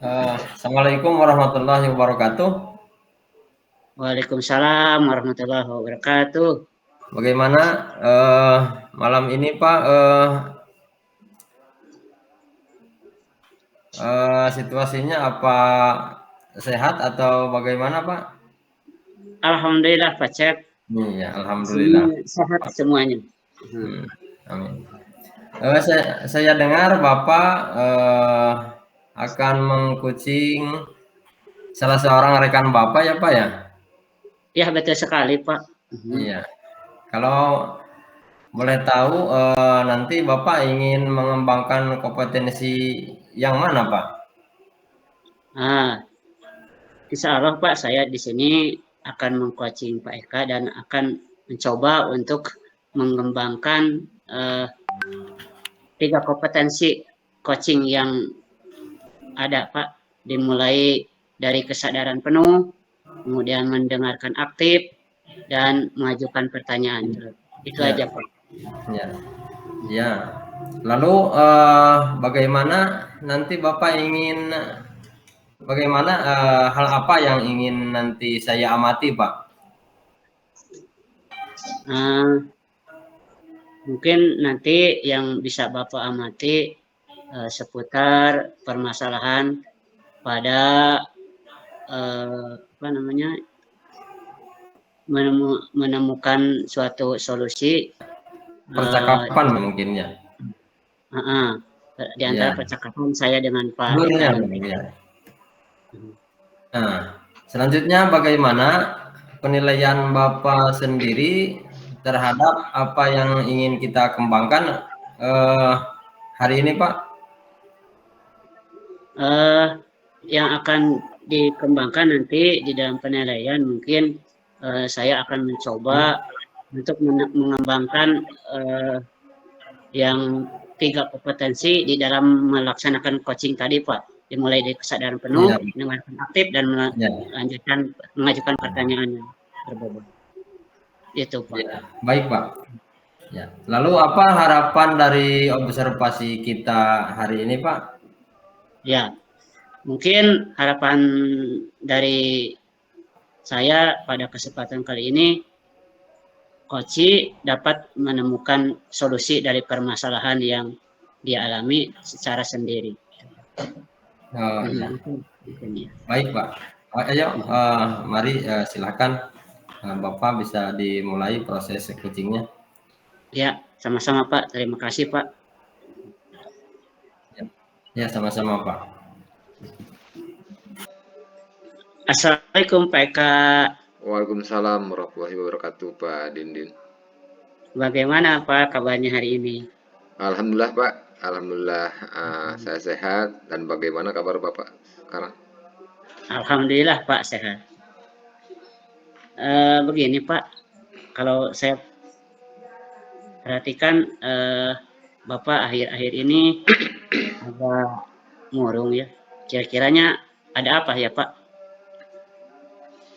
Assalamualaikum warahmatullahi wabarakatuh. Waalaikumsalam warahmatullahi wabarakatuh. Bagaimana malam ini Pak? Situasinya apa sehat atau bagaimana Pak? Alhamdulillah Pak Cep, Iya, di sini alhamdulillah. sehat semuanya. Hmm, amin. Saya dengar Bapak akan mengcoaching salah seorang rekan Bapak ya Pak ya? Ya betul sekali Pak. Iya. Kalau boleh tahu nanti Bapak ingin mengembangkan kompetensi yang mana Pak? Nah, Insya Allah Pak, saya di sini akan mengcoaching Pak Eka dan akan mencoba untuk mengembangkan eh, 3 kompetensi coaching yang ada Pak, dimulai dari kesadaran penuh, kemudian mendengarkan aktif, dan mengajukan pertanyaan. Itu Ya, aja Pak. ya, ya. Lalu bagaimana nanti Bapak ingin bagaimana hal apa yang ingin nanti saya amati, Pak? Nah, mungkin nanti yang bisa Bapak amati seputar permasalahan pada apa namanya menemukan suatu solusi Percakapan mungkin ya. di antara Ya, percakapan saya dengan Pak Eka alurnya, Bang, nanti. ya. Nah, selanjutnya bagaimana penilaian Bapak sendiri terhadap apa yang ingin kita kembangkan eh, hari ini, Pak? Eh, yang akan dikembangkan nanti di dalam penilaian mungkin saya akan mencoba untuk mengembangkan eh, yang 3 kompetensi di dalam melaksanakan coaching tadi Pak, dimulai dari kesadaran penuh, Iya, mendengarkan aktif, dan ya, melanjutkan mengajukan pertanyaan yang berbobot. Itu Pak. ya. Baik, Pak. Ya. Lalu apa harapan dari observasi kita hari ini, Pak? Ya, mungkin harapan dari saya pada kesempatan kali ini, Koci dapat menemukan solusi dari permasalahan yang dia alami secara sendiri. Oh, ya. Itu ya. Baik, Pak. Ayo, mari silakan Bapak bisa dimulai proses coachingnya. Ya, sama-sama Pak. Terima kasih Pak. Ya, ya sama-sama, Pak. Assalamualaikum Pak Eka. Waalaikumsalam warahmatullahi wabarakatuh, Pak Dindin. Bagaimana Pak kabarnya hari ini? Alhamdulillah, Pak. Alhamdulillah, saya sehat. Dan bagaimana kabar Bapak sekarang? Alhamdulillah Pak sehat. Begini Pak, kalau saya perhatikan Bapak akhir-akhir ini agak murung ya. Kira-kiranya ada apa ya Pak?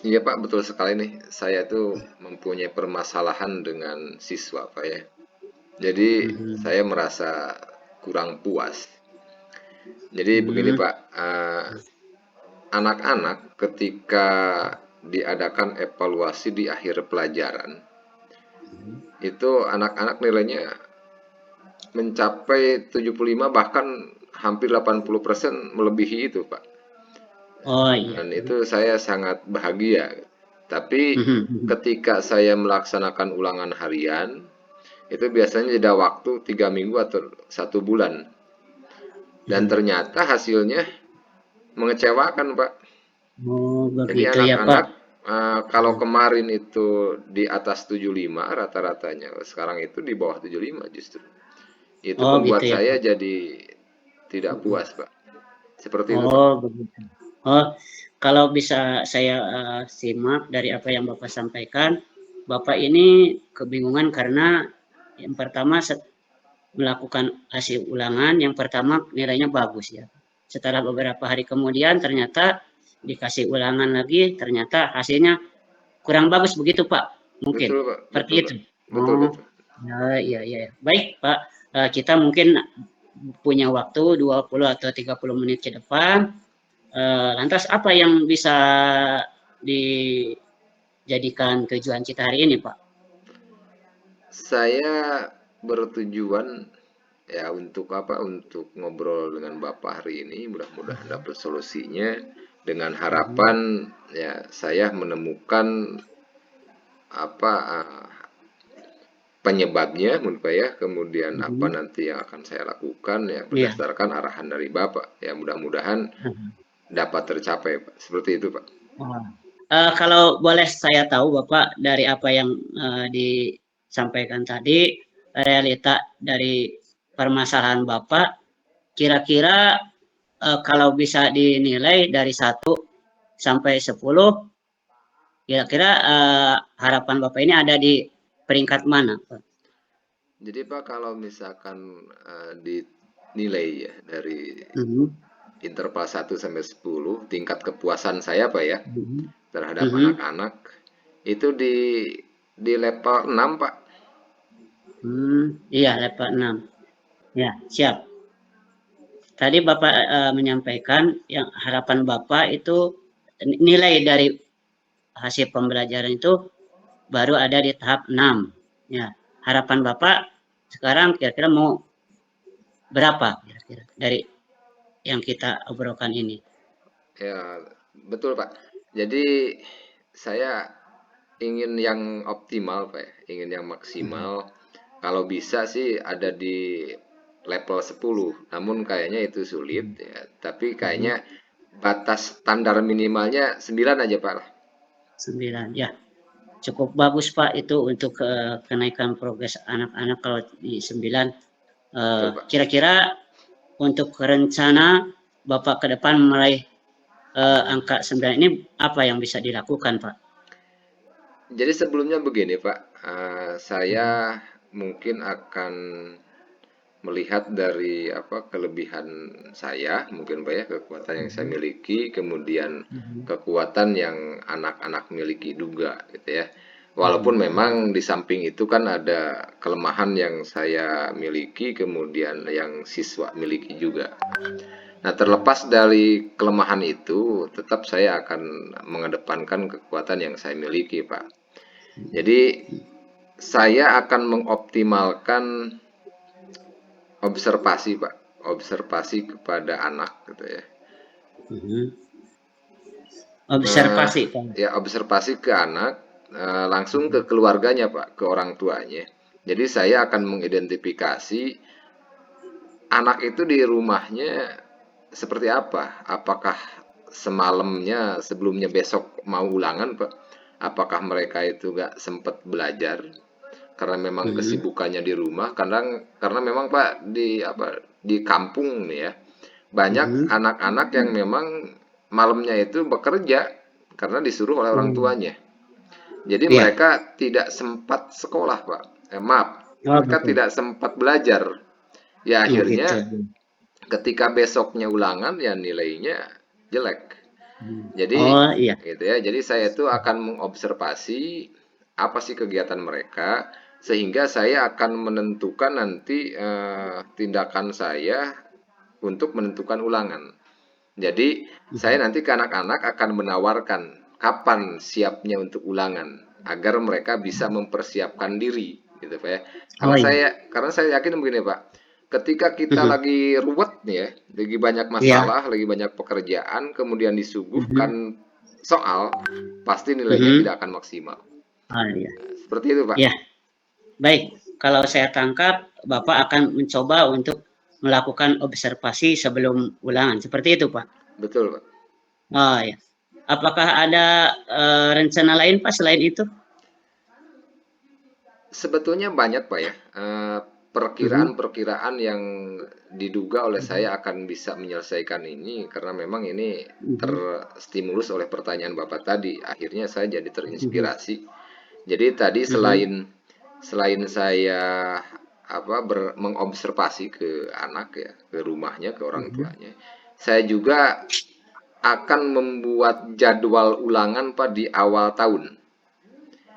Iya, Pak, betul sekali nih. Saya tuh mempunyai permasalahan dengan siswa, Pak ya. Jadi saya merasa kurang puas. Jadi begini, Pak, anak-anak ketika diadakan evaluasi di akhir pelajaran, itu anak-anak nilainya mencapai 75, bahkan hampir 80% melebihi itu, Pak. Oh iya. Dan itu saya sangat bahagia. Tapi ketika saya melaksanakan ulangan harian, itu biasanya jeda waktu 3 minggu atau 1 bulan. Dan ternyata hasilnya mengecewakan, Pak. Oh Jadi begitu ya Pak. anak-anak kalau kemarin itu di atas 75 rata-ratanya, sekarang itu di bawah 75 justru. Itu Oh gitu membuat ya saya Pak. jadi tidak puas, Pak. Seperti itu, Pak. Oh begitu. Oh, kalau bisa saya simak dari apa yang Bapak sampaikan, Bapak ini kebingungan karena yang pertama melakukan hasil ulangan, yang pertama nilainya bagus ya. Setelah beberapa hari kemudian ternyata dikasih ulangan lagi, ternyata hasilnya kurang bagus begitu Pak. Mungkin Betul, Pak. seperti Betul, itu. Pak. Betul, Oh, betul. ya, iya, iya. Baik Pak, kita mungkin punya waktu 20 atau 30 menit ke depan. Lantas apa yang bisa dijadikan tujuan kita hari ini, Pak? Saya bertujuan ya untuk apa? Untuk ngobrol dengan Bapak hari ini, mudah-mudahan dapat solusinya dengan harapan ya saya menemukan apa penyebabnya menurut Pak ya, kemudian apa nanti yang akan saya lakukan ya Iya. berdasarkan arahan dari Bapak. Ya mudah-mudahan dapat tercapai, Pak. Seperti itu, Pak. Kalau boleh saya tahu Bapak dari apa yang disampaikan tadi, realita dari permasalahan Bapak, kira-kira kalau bisa dinilai dari 1 sampai 10, kira-kira harapan Bapak ini ada di peringkat mana, Pak? Jadi Pak, kalau misalkan dinilai ya dari interval 1 sampai 10, tingkat kepuasan saya Pak ya terhadap anak-anak itu di level 6 Pak. Iya, level 6. Ya, siap. Tadi Bapak menyampaikan yang harapan Bapak itu nilai dari hasil pembelajaran itu baru ada di tahap 6. Ya, harapan Bapak sekarang kira-kira mau berapa kira-kira dari yang kita obrolkan ini? Ya, betul Pak. Jadi saya ingin yang optimal Pak ya, ingin yang maksimal. Kalau bisa sih ada di level 10, namun kayaknya itu sulit ya. Tapi kayaknya batas standar minimalnya 9 aja Pak lah. 9, ya. Cukup bagus Pak itu untuk kenaikan progres anak-anak kalau di 9. Kira-kira untuk rencana Bapak ke depan meraih angka 9 ini apa yang bisa dilakukan Pak? Jadi sebelumnya begini Pak, saya mungkin akan melihat dari apa kelebihan saya mungkin Pak ya, kekuatan yang saya miliki, kemudian kekuatan yang anak-anak miliki juga gitu ya. Walaupun memang di samping itu kan ada kelemahan yang saya miliki, kemudian yang siswa miliki juga. Nah, terlepas dari kelemahan itu, tetap saya akan mengedepankan kekuatan yang saya miliki, Pak. Jadi, saya akan mengoptimalkan observasi, Pak. Observasi kepada anak, gitu ya. Observasi, Pak. Ya, observasi ke anak, langsung ke keluarganya, Pak, ke orang tuanya. Jadi, saya akan mengidentifikasi anak itu di rumahnya seperti apa? Apakah semalamnya sebelumnya besok mau ulangan, Pak? Apakah mereka itu gak sempat belajar karena memang kesibukannya di rumah? Karena memang Pak di kampung nih ya banyak anak-anak yang memang malamnya itu bekerja karena disuruh oleh orang tuanya. Jadi mereka tidak sempat sekolah, Pak. Maaf, mereka tidak sempat belajar. Ya akhirnya ketika besoknya ulangan ya nilainya jelek. Jadi gitu ya. Jadi saya itu akan mengobservasi apa sih kegiatan mereka sehingga saya akan menentukan nanti tindakan saya untuk menentukan ulangan. Jadi saya nanti ke anak-anak akan menawarkan kapan siapnya untuk ulangan agar mereka bisa mempersiapkan diri gitu Pak ya. Karena saya yakin begini Pak. Ketika kita lagi ruwet nih ya, lagi banyak masalah, lagi banyak pekerjaan, kemudian disuguhkan soal, pasti nilainya tidak akan maksimal. Seperti itu Pak. Ya, baik. Kalau saya tangkap, Bapak akan mencoba untuk melakukan observasi sebelum ulangan. Seperti itu Pak? Betul Pak. Oh ya. Apakah ada rencana lain Pak selain itu? Sebetulnya banyak Pak ya. Perkiraan-perkiraan yang diduga oleh saya akan bisa menyelesaikan ini karena memang ini terstimulus oleh pertanyaan Bapak tadi. Akhirnya saya jadi terinspirasi. Jadi tadi selain saya mengobservasi ke anak ya, ke rumahnya, ke orang tuanya, saya juga akan membuat jadwal ulangan Pak di awal tahun.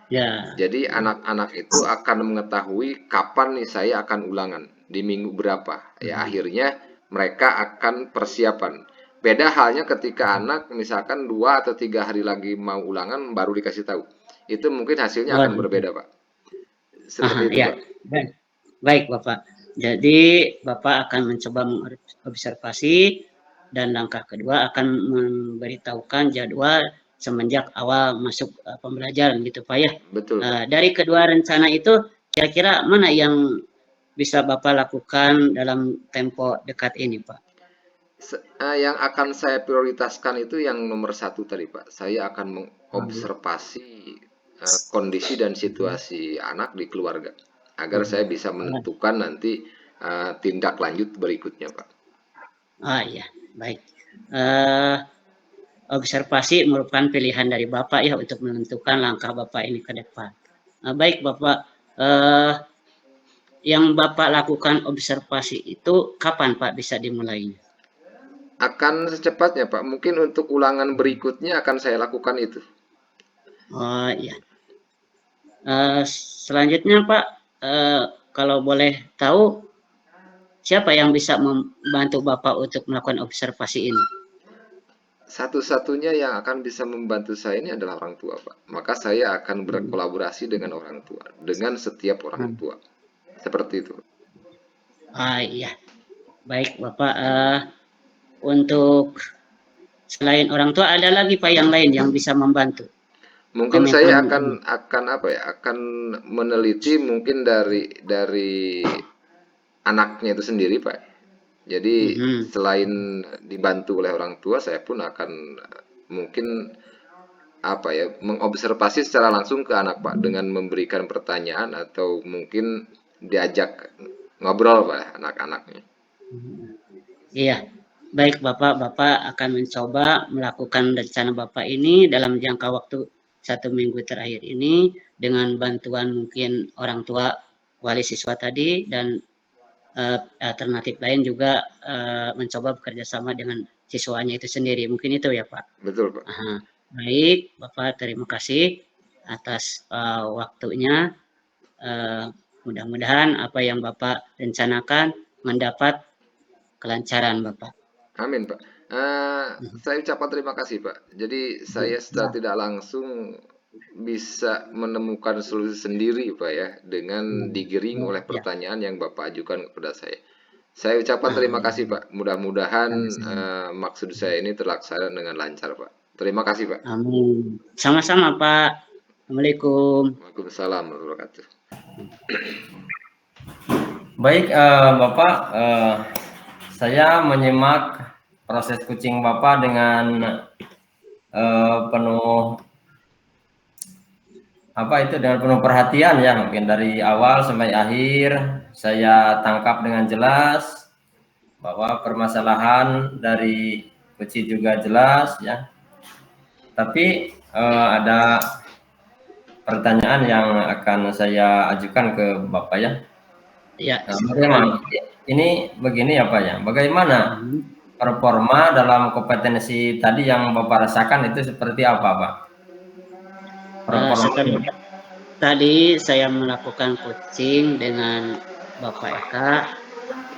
Ya. Jadi anak-anak itu akan mengetahui kapan nih saya akan ulangan, di minggu berapa. Ya akhirnya mereka akan persiapan. Beda halnya ketika anak misalkan 2 atau 3 hari lagi mau ulangan baru dikasih tahu. Itu mungkin hasilnya Oh, akan berbeda, Pak. aha, Seperti itu, ya. Pak. Baik, Bapak. Jadi, Bapak akan mencoba mengobservasi dan langkah kedua akan memberitahukan jadwal semenjak awal masuk pembelajaran gitu, Pak ya. Betul, Pak. Dari kedua rencana itu, kira-kira mana yang bisa Bapak lakukan dalam tempo dekat ini, Pak? Yang akan saya prioritaskan itu yang nomor 1 tadi, Pak. Saya akan mengobservasi kondisi dan situasi anak di keluarga agar saya bisa menentukan nanti tindak lanjut berikutnya, Pak. Iya, baik. Observasi merupakan pilihan dari Bapak ya untuk menentukan langkah Bapak ini ke depan. Baik, Bapak. Yang Bapak lakukan observasi itu kapan, Pak, bisa dimulainya? Akan secepatnya, Pak. Mungkin untuk ulangan berikutnya akan saya lakukan itu. Oh iya. Selanjutnya, Pak, kalau boleh tahu siapa yang bisa membantu Bapak untuk melakukan observasi ini? Satu-satunya yang akan bisa membantu saya ini adalah orang tua, Pak. Maka saya akan berkolaborasi dengan orang tua, dengan setiap orang tua. Seperti itu. Iya. Baik, Bapak. Untuk selain orang tua ada lagi, Pak, yang lain yang bisa membantu? Mungkin saya akan apa ya? Akan meneliti mungkin dari anaknya itu sendiri, Pak. Jadi selain dibantu oleh orang tua, saya pun akan mungkin apa ya, mengobservasi secara langsung ke anak, Pak, dengan memberikan pertanyaan atau mungkin diajak ngobrol, Pak, anak-anaknya. Iya, baik Bapak. Bapak akan mencoba melakukan rencana Bapak ini dalam jangka waktu 1 minggu terakhir ini dengan bantuan mungkin orang tua wali siswa tadi dan alternatif lain juga mencoba bekerja sama dengan siswanya itu sendiri. Mungkin itu ya, Pak? Betul, Pak. Baik, Bapak, terima kasih atas waktunya. Mudah-mudahan apa yang Bapak rencanakan mendapat kelancaran, Bapak. Amin, Pak. Saya ucapkan terima kasih, Pak. Jadi saya secara tidak langsung bisa menemukan solusi sendiri, Pak ya, dengan digiring oleh pertanyaan yang Bapak ajukan kepada saya. Saya ucapkan terima kasih, Pak. Mudah-mudahan maksud saya ini terlaksana dengan lancar, Pak. Terima kasih, Pak. Amin. Sama-sama, Pak. Assalamualaikum. Waalaikumsalam warahmatullahi wabarakatuh. Baik, Bapak, saya menyimak proses coaching Bapak dengan penuh dengan penuh perhatian ya, mungkin dari awal sampai akhir saya tangkap dengan jelas bahwa permasalahan dari coaching juga jelas ya. Tapi ada pertanyaan yang akan saya ajukan ke Bapak ya. Ya. Bagaimana? Ini begini ya Pak ya. Bagaimana performa dalam kompetensi tadi yang Bapak rasakan itu seperti apa, Pak? Tadi saya melakukan coaching dengan Bapak Eka.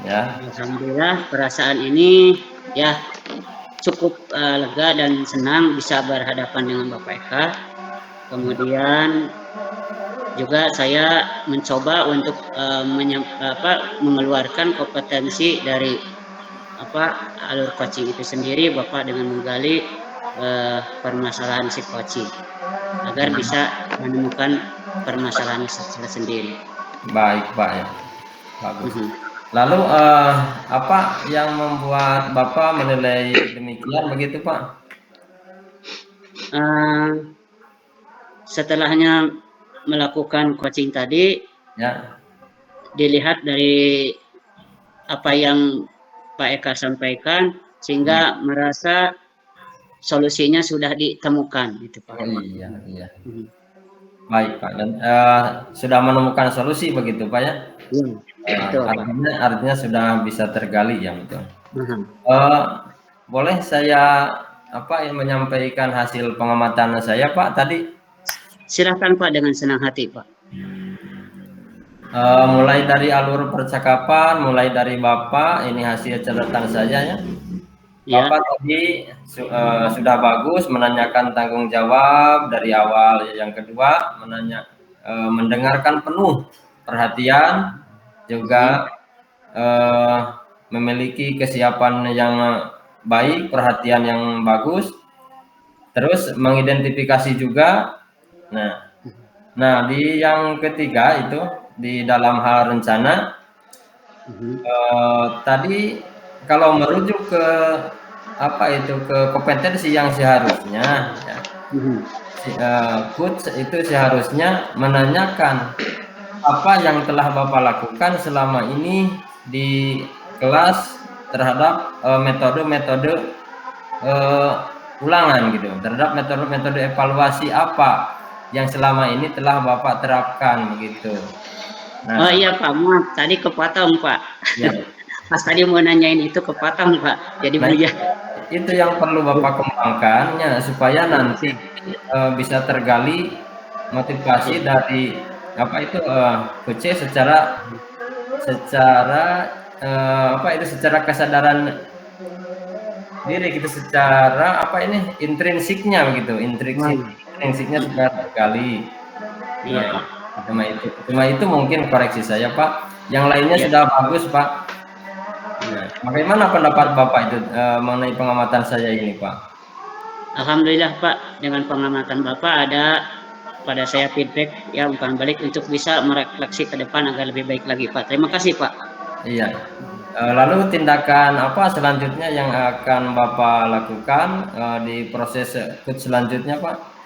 Ya. Alhamdulillah perasaan ini ya cukup lega dan senang bisa berhadapan dengan Bapak Eka. Kemudian juga saya mencoba untuk mengeluarkan kompetensi dari alur coaching itu sendiri, Bapak, dengan menggali permasalahan si coaching agar bisa menemukan permasalahan secara sendiri. Baik, Pak ya. Bagus. Lalu apa yang membuat Bapak menilai demikian begitu, Pak? Setelahnya melakukan coaching tadi, ya, dilihat dari apa yang Pak Eka sampaikan sehingga merasa solusinya sudah ditemukan, gitu Pak. Oh iya. Baik Pak, dan sudah menemukan solusi begitu Pak ya? Betul, artinya sudah bisa tergali ya, betul. Boleh saya menyampaikan hasil pengamatan saya Pak tadi? Silakan Pak, dengan senang hati Pak. Mulai dari alur percakapan, mulai dari Bapak, ini hasil catatan saya ya. Ya. Bapak tadi sudah bagus menanyakan tanggung jawab dari awal. Yang kedua, mendengarkan penuh perhatian, juga memiliki kesiapan yang baik, perhatian yang bagus, terus mengidentifikasi juga. Nah, di yang ketiga itu di dalam hal rencana, tadi kalau merujuk ke ke kompetensi yang seharusnya, ya, coach itu seharusnya menanyakan apa yang telah Bapak lakukan selama ini di kelas terhadap metode-metode ulangan gitu, terhadap metode-metode evaluasi apa yang selama ini telah Bapak terapkan begitu. Oh iya Pak, maaf tadi kepotong Pak. Ya. Pas tadi mau nanyain itu kepotong Pak, jadi buyar. Itu yang perlu Bapak kembangkan ya, supaya nanti bisa tergali motivasi dari coach secara kesadaran diri gitu, secara intrinsiknya begitu, intrinsiknya sudah tergali. Iya. Cuma itu mungkin koreksi saya Pak. Yang lainnya sudah bagus Pak. Nah, bagaimana pendapat Bapak itu mengenai pengamatan saya ini Pak? Alhamdulillah Pak, dengan pengamatan Bapak ada pada saya feedback ya, umpan balik untuk bisa merefleksi ke depan agar lebih baik lagi Pak. Terima kasih Pak. Iya. Lalu tindakan apa selanjutnya yang akan Bapak lakukan di proses coach selanjutnya Pak?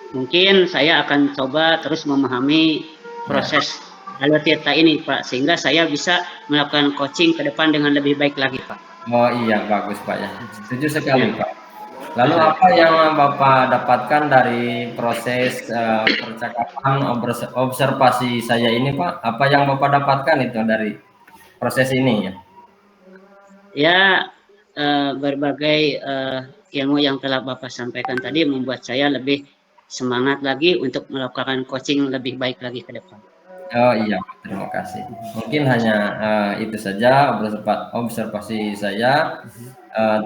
Mungkin saya akan coba terus memahami proses alur tirta ini Pak, sehingga saya bisa melakukan coaching ke depan dengan lebih baik lagi Pak. Oh iya, bagus Pak ya. Setuju sekali Pak. Lalu apa yang Bapak dapatkan dari proses percakapan observasi saya ini Pak? Apa yang Bapak dapatkan itu dari proses ini ya? Ya, berbagai ilmu yang telah Bapak sampaikan tadi membuat saya lebih semangat lagi untuk melakukan coaching lebih baik lagi ke depan. Oh iya, terima kasih. Mungkin hanya itu saja observasi saya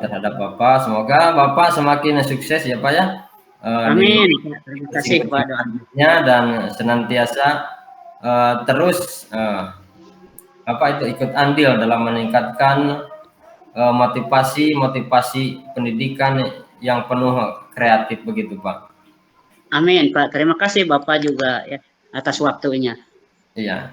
terhadap Bapak. Semoga Bapak semakin sukses ya Pak ya. Amin. Terima kasih Pak. Dan senantiasa terus ikut andil dalam meningkatkan motivasi pendidikan yang penuh kreatif begitu Pak. Amin Pak. Terima kasih Bapak juga ya atas waktunya. Iya.